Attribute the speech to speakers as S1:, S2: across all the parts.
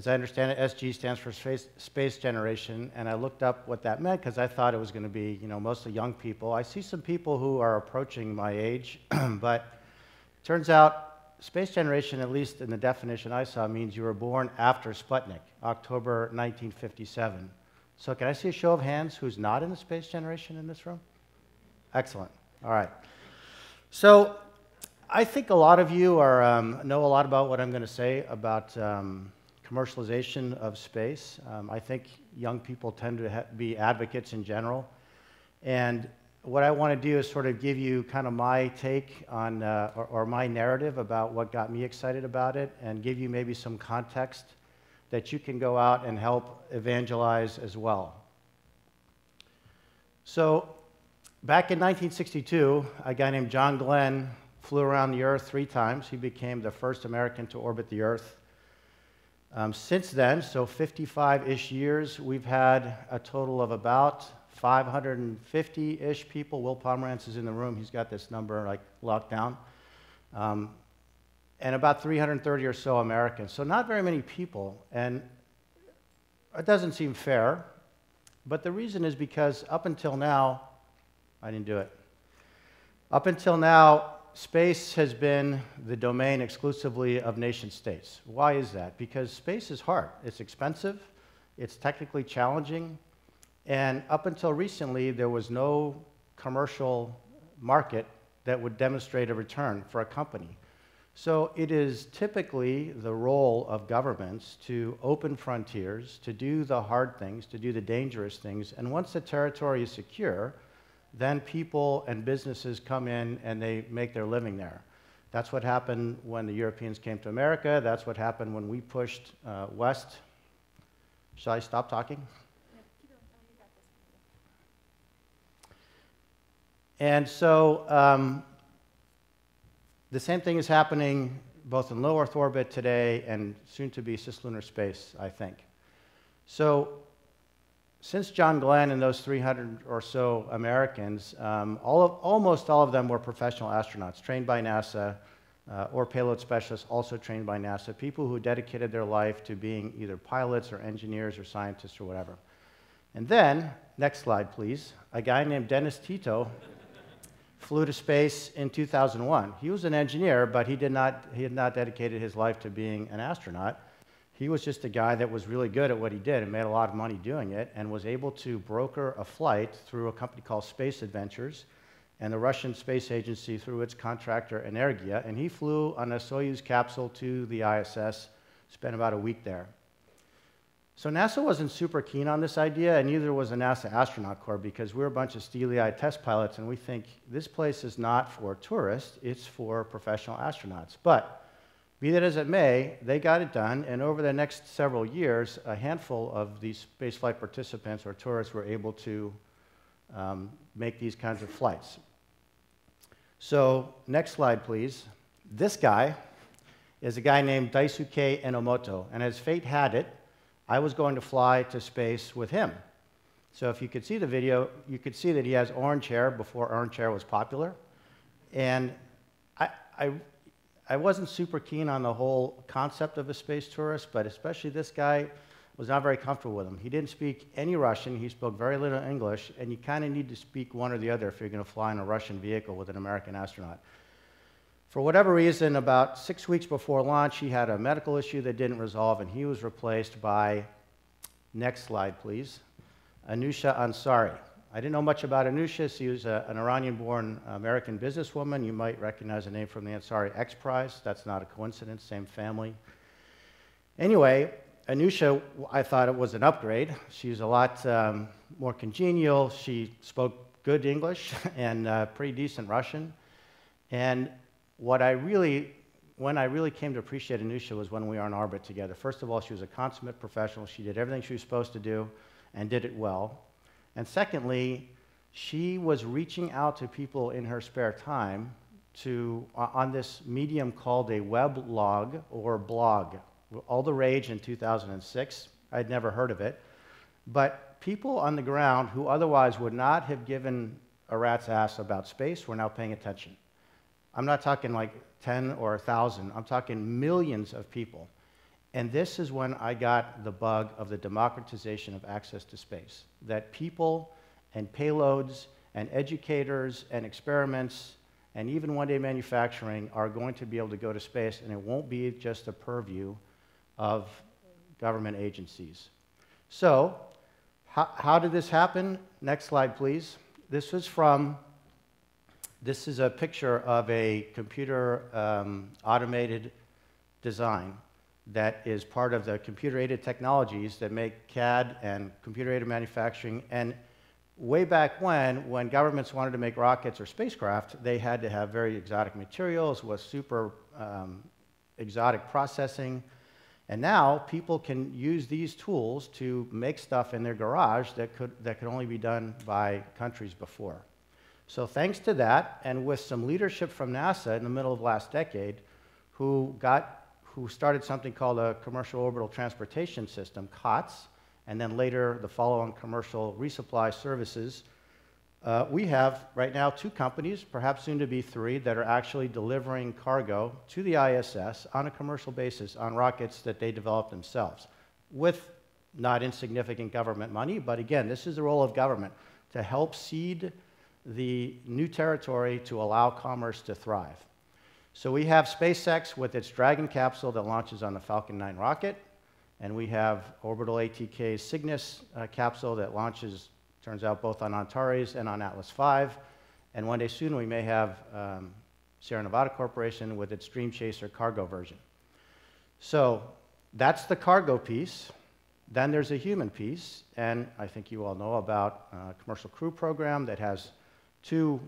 S1: As I understand it, SG stands for space generation, and I looked up what that meant because I thought it was going to be, mostly young people. I see some people who are approaching my age, but turns out space generation, at least in the definition I saw, means you were born after Sputnik, October 1957. So can I see a show of hands who's not in the space generation in this room? Excellent. All right. So I think a lot of you know a lot about what I'm going to say about commercialization of space. I think young people tend to be advocates in general. And what I want to do is sort of give you kind of my take on, or my narrative about what got me excited about it, and give you maybe some context that you can go out and help evangelize as well. So back in 1962, a guy named John Glenn flew around the Earth 3 times. He became the first American to orbit the Earth. Since then, so 55-ish years, we've had a total of about 550-ish people. Will Pomerantz is in the room. He's got this number like locked down. And about 330 or so Americans. So not very many people. And it doesn't seem fair. But the reason is because up until now, I didn't do it. Up until now, space has been the domain exclusively of nation states. Why is that? Because space is hard. It's expensive. It's technically challenging. And up until recently, there was no commercial market that would demonstrate a return for a company. So it is typically the role of governments to open frontiers, to do the hard things, to do the dangerous things. And once the territory is secure, then people and businesses come in and they make their living there. That's what happened when the Europeans came to America. That's what happened when we pushed west. Shall I stop talking? And so the same thing is happening both in low Earth orbit today and soon to be cislunar space, I think. So since John Glenn and those 300 or so Americans, almost all of them were professional astronauts trained by NASA or payload specialists also trained by NASA, people who dedicated their life to being either pilots or engineers or scientists or whatever. And then, next slide please, a guy named Dennis Tito flew to space in 2001. He was an engineer, but he had not dedicated his life to being an astronaut. He was just a guy that was really good at what he did and made a lot of money doing it and was able to broker a flight through a company called Space Adventures and the Russian Space Agency through its contractor Energia, and he flew on a Soyuz capsule to the ISS, spent about a week there. So NASA wasn't super keen on this idea, and neither was the NASA Astronaut Corps, because we're a bunch of steely-eyed test pilots, and we think this place is not for tourists, it's for professional astronauts. But be that as it may, they got it done, and over the next several years, a handful of these spaceflight participants or tourists were able to make these kinds of flights. So, next slide, please. This guy is a guy named Daisuke Enomoto, and as fate had it, I was going to fly to space with him. So if you could see the video, you could see that he has orange hair before orange hair was popular. And I wasn't super keen on the whole concept of a space tourist, but especially this guy was not very comfortable with him. He didn't speak any Russian, he spoke very little English, and you kind of need to speak one or the other if you're going to fly in a Russian vehicle with an American astronaut. For whatever reason, about 6 weeks before launch, he had a medical issue that didn't resolve, and he was replaced by, next slide please, Anusha Ansari. I didn't know much about Anusha. She was an Iranian-born American businesswoman. You might recognize the name from the Ansari X Prize. That's not a coincidence, same family. Anyway, Anusha, I thought it was an upgrade. She's a lot more congenial. She spoke good English and pretty decent Russian. And when I really came to appreciate Anusha was when we were in orbit together. First of all, she was a consummate professional. She did everything she was supposed to do and did it well. And secondly, she was reaching out to people in her spare time on this medium called a weblog or blog. All the rage in 2006. I'd never heard of it. But people on the ground who otherwise would not have given a rat's ass about space were now paying attention. I'm not talking like 10 or 1,000. I'm talking millions of people. And this is when I got the bug of the democratization of access to space, that people and payloads and educators and experiments and even one day manufacturing are going to be able to go to space, and it won't be just a purview of government agencies. So, how did this happen? Next slide, please. This is a picture of a computer automated design that is part of the computer-aided technologies that make CAD and computer-aided manufacturing. And way back when governments wanted to make rockets or spacecraft, they had to have very exotic materials with super exotic processing. And now people can use these tools to make stuff in their garage that could only be done by countries before. So thanks to that, and with some leadership from NASA in the middle of last decade, who started something called a Commercial Orbital Transportation System, COTS, and then later the follow-on commercial resupply services, we have right now 2 companies, perhaps soon to be 3, that are actually delivering cargo to the ISS on a commercial basis on rockets that they developed themselves, with not insignificant government money. But again, this is the role of government, to help seed the new territory to allow commerce to thrive. So we have SpaceX with its Dragon capsule that launches on the Falcon 9 rocket, and we have Orbital ATK's Cygnus capsule that launches, turns out, both on Antares and on Atlas V. And one day soon we may have Sierra Nevada Corporation with its Dream Chaser cargo version. So that's the cargo piece. Then there's a human piece, and I think you all know about a commercial crew program that has 2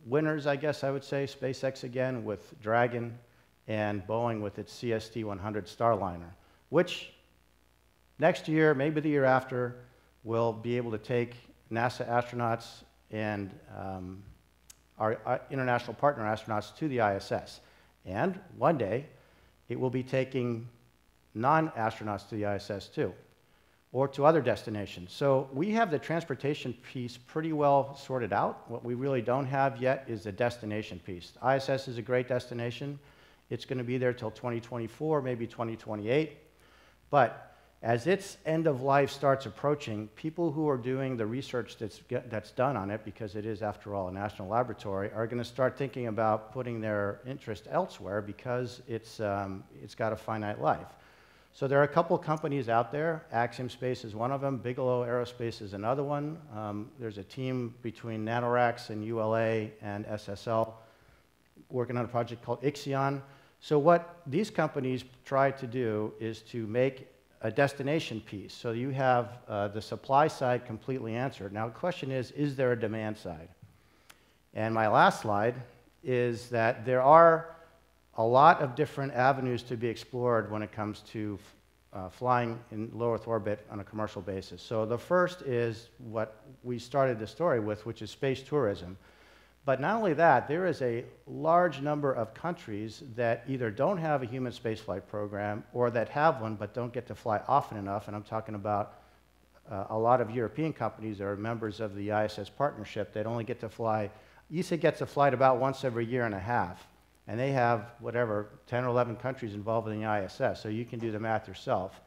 S1: winners, I guess I would say, SpaceX again with Dragon, and Boeing with its CST-100 Starliner, which next year, maybe the year after, will be able to take NASA astronauts and our international partner astronauts to the ISS. And one day, it will be taking non-astronauts to the ISS too, or to other destinations. So we have the transportation piece pretty well sorted out. What we really don't have yet is the destination piece. The ISS is a great destination. It's going to be there till 2024, maybe 2028. But as its end of life starts approaching, people who are doing the research that's done on it, because it is, after all, a national laboratory, are going to start thinking about putting their interest elsewhere because it's got a finite life. So there are a couple companies out there. Axiom Space is one of them. Bigelow Aerospace is another one. There's a team between NanoRacks and ULA and SSL working on a project called Ixion. So what these companies try to do is to make a destination piece. So you have the supply side completely answered. Now the question is there a demand side? And my last slide is that there are a lot of different avenues to be explored when it comes to flying in low Earth orbit on a commercial basis. So the first is what we started the story with, which is space tourism. But not only that, there is a large number of countries that either don't have a human spaceflight program or that have one but don't get to fly often enough, and I'm talking about a lot of European companies that are members of the ISS partnership that only get to fly. ESA gets a flight about once every year and a half. And they have, whatever, 10 or 11 countries involved in the ISS, so you can do the math yourself.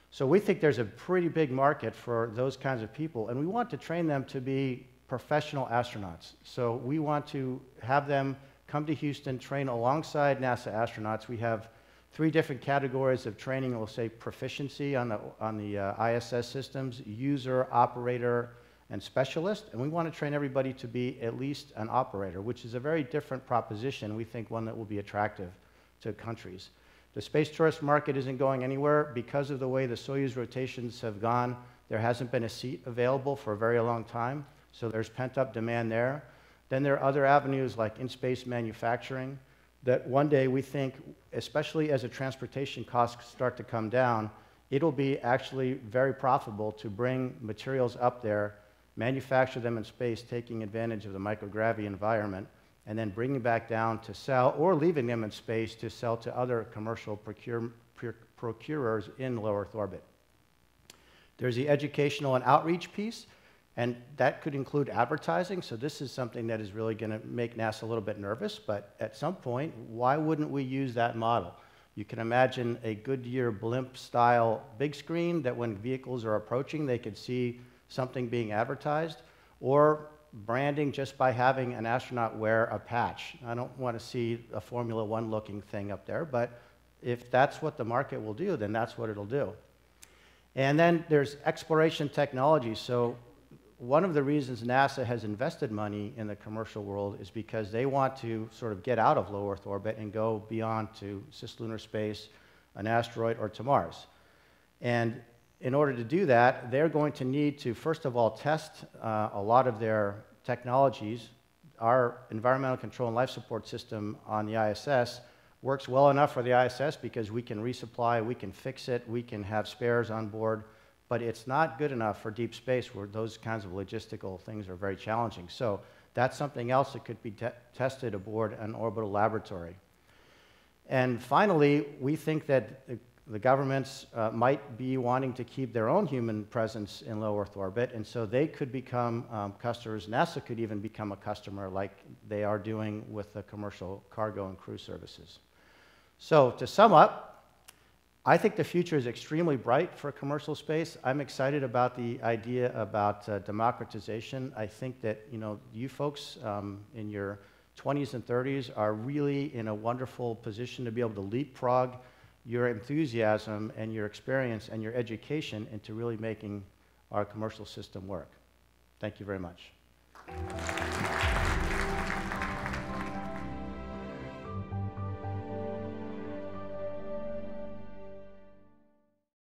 S1: So we think there's a pretty big market for those kinds of people, and we want to train them to be professional astronauts. So we want to have them come to Houston, train alongside NASA astronauts. We have 3 different categories of training. We'll say proficiency on the ISS systems, user, operator, and specialist, and we want to train everybody to be at least an operator, which is a very different proposition. We think one that will be attractive to countries. The space tourist market isn't going anywhere. Because of the way the Soyuz rotations have gone, there hasn't been a seat available for a very long time, so there's pent-up demand there. Then there are other avenues like in-space manufacturing that one day we think, especially as the transportation costs start to come down, it'll be actually very profitable to bring materials up there, manufacture them in space, taking advantage of the microgravity environment, and then bringing back down to sell, or leaving them in space to sell to other commercial procurers in low Earth orbit. There's the educational and outreach piece, and that could include advertising. So this is something that is really going to make NASA a little bit nervous, but at some point, why wouldn't we use that model? You can imagine a Goodyear blimp-style big screen that when vehicles are approaching, they could see something being advertised, or branding just by having an astronaut wear a patch. I don't want to see a Formula One looking thing up there, but if that's what the market will do, then that's what it'll do. And then there's exploration technology. So one of the reasons NASA has invested money in the commercial world is because they want to sort of get out of low Earth orbit and go beyond to cislunar space, an asteroid, or to Mars. And in order to do that, they're going to need to, first of all, test a lot of their technologies. Our environmental control and life support system on the ISS works well enough for the ISS because we can resupply, we can fix it, we can have spares on board, but it's not good enough for deep space where those kinds of logistical things are very challenging. So that's something else that could be tested aboard an orbital laboratory. And finally, we think that the governments might be wanting to keep their own human presence in low Earth orbit, and so they could become customers. NASA could even become a customer like they are doing with the commercial cargo and crew services. So to sum up, I think the future is extremely bright for commercial space. I'm excited about the idea about democratization. I think that you folks in your 20s and 30s are really in a wonderful position to be able to leapfrog your enthusiasm and your experience and your education into really making our commercial system work. Thank you very much.